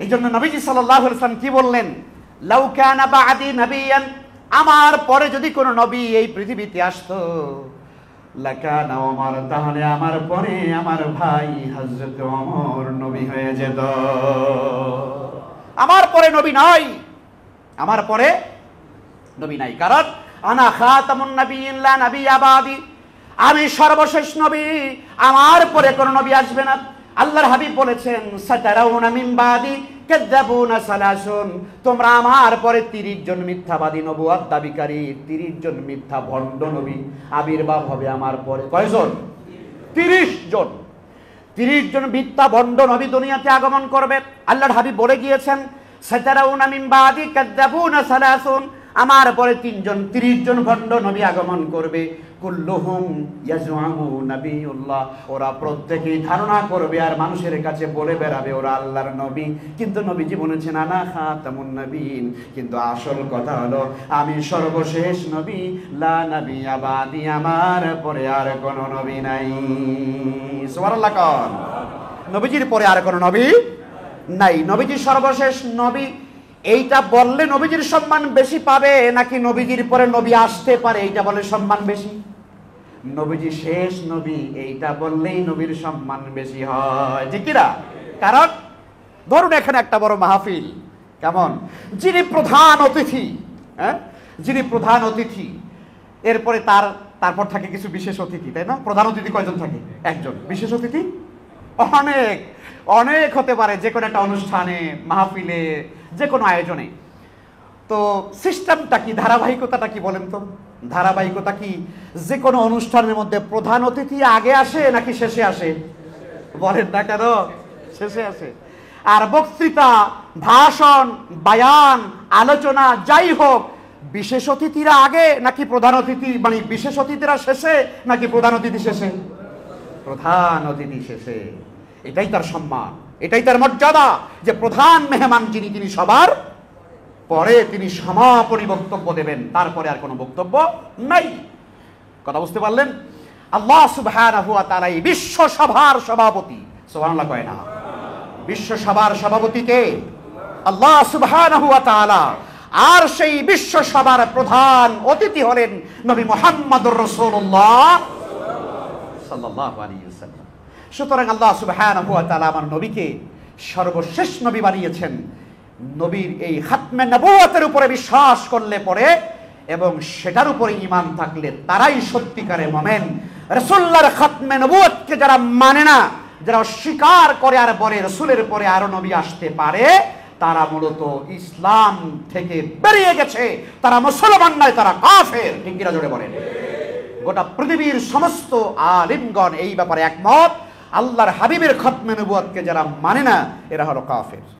এই জন্য নবীজি সাল্লাল্লাহু আলাইহি ওয়াসাল্লাম কি বললেন, লাউ কানা বা'দি নাবিয়ান, আমার পরে যদি কোনো নবী এই পৃথিবীতে আসতো, লাকানা ওমর, তাহলে আমার পরে আমার ভাই হযরত ওমর নবী হয়ে যেত। আমার পরে নবী নাই, আমার পরে নবী নাই, কারণ আনা খাতামুন নাবিয়্যিন লা নাবিয়্যা বা'দি, আমি সর্বশেষ নবী, আমার পরে কোনো নবী আসবে না। আল্লাহর হাবিব বলেছেন, সাতারাউনা মিন বাদি কাযাবুনা সালাসুন, তোমরা আমার পরে 30 জন মিথ্যাবাদী নবুয়ত দাবিকারী, 30 জন মিথ্যা ভণ্ড নবী আবির্ভাব হবে আমার পরে। কয়জন? 30 জন। 30 জন মিথ্যা ভণ্ড নবী দুনিয়াতে আগমন করবে। আল্লাহর হাবিব বলে গিয়েছেন, সাতারাউনা মিন বাদি কাযাবুনা সালাসুন, আমার পরে 30 জন ভণ্ড নবী আগমন করবে। কুল্লুহুম ইয়াজুমু নাবিয়ুল্লাহ, ওরা প্রত্যেকেই ধারণা করবে আর মানুষের কাছে বলে বেড়াবে ওরা আল্লাহর নবী, কিন্তু নবীজি বলেছেন আনা খাতামুন নবিয়্যিন, কিন্তু আসল কথা হলো আমি সর্বশেষ নবী, লা নাবিয়্যা বাদি, আমার পরে আর কোনো নবী নাই। সুবহানাল্লাহ। কোন নবীজির পরে আর কোনো নবী নাই, নবীজি সর্বশেষ নবী। এইটা বললে নবীজির সম্মান বেশি পাবে, নাকি নবীজির পরে নবী আসতে পারে এইটা বলে সম্মান বেশি? নবীজি শেষ নবী এইটা বললেই নবীর সম্মান বেশি হয়, ঠিক না? কারণ ধরুন এখানে একটা বড় মাহফিল, কেমন, যিনি প্রধান অতিথি, যিনি প্রধান অতিথি, এরপরে তারপর থাকে কিছু বিশেষ অতিথি, তাই না? প্রধান অতিথি কয়জন থাকে? একজন। বিশেষ অতিথি অনেক অনেক হতে পারে, যে কোনো একটা অনুষ্ঠানে, মাহফিলে, যে কোনো আয়োজনে। তো সিস্টেমটা কি, ধারাবাহিকতাটা কি বলেন তো? ধারাবাহিকতা কি যে কোনো অনুষ্ঠানের মধ্যে প্রধান অতিথি আগে আসে নাকি শেষে আসে? বলেন না কেন? শেষে আসে। আর বক্তৃতা, ভাষণ, বায়ান, আলোচনা যাই হোক, বিশেষ অতিথিরা আগে নাকি প্রধান অতিথি, মানে বিশেষ অতিথিরা শেষে নাকি প্রধান অতিথি শেষে? প্রধান অতিথি শেষে। এটাই তার সম্মান, এটাই তার মর্যাদা, যে প্রধান মেহমান যিনি, তিনি সবার পরে তিনি সমাপনী বক্তব্য দেবেন, তারপরে আর কোনো বক্তব্য নাই। কথা বুঝতে পারলেন? আল্লাহ সুবহানাহু ওয়া তাআলা এই বিশ্ব সভার সভাপতি, সুবহানাল্লাহ কয় না? বিশ্ব সভার সভাপতি কে? আল্লাহ সুবহানাহু ওয়া তাআলা। আর সেই বিশ্ব সভার প্রধান অতিথি হলেন নবী মুহাম্মদুর রাসূলুল্লাহ সাল্লাল্লাহু আলাইহি ওয়াসাল্লাম। সুতরাং আল্লাহ সুবহানাহু ওয়া তাআলা আমার নবীকে সর্বশেষ নবী বানিয়েছেন। নবীর এই খাতমে নবুয়তের উপরে বিশ্বাস করলে পরে এবং সেটার উপরে ঈমান থাকলে তারাই সত্যিকারে মুমিন। রাসূলুল্লাহর খাতমে নবুয়তকে যারা মানে না, যারা অস্বীকার করে আর বলে রাসূলের পরে আরো নবী আসতে পারে, তারা মূলত ইসলাম থেকে বেরিয়ে গেছে, তারা মুসলমান নয়, তারা কাফের। ঠিক কিনা জোরে বলেন? গোটা পৃথিবীর সমস্ত আলিমগণ এই ব্যাপারে একমত, আল্লাহর হাবিবের খাতমে নবুয়তকে যারা মানে না, এরা হলো কাফের।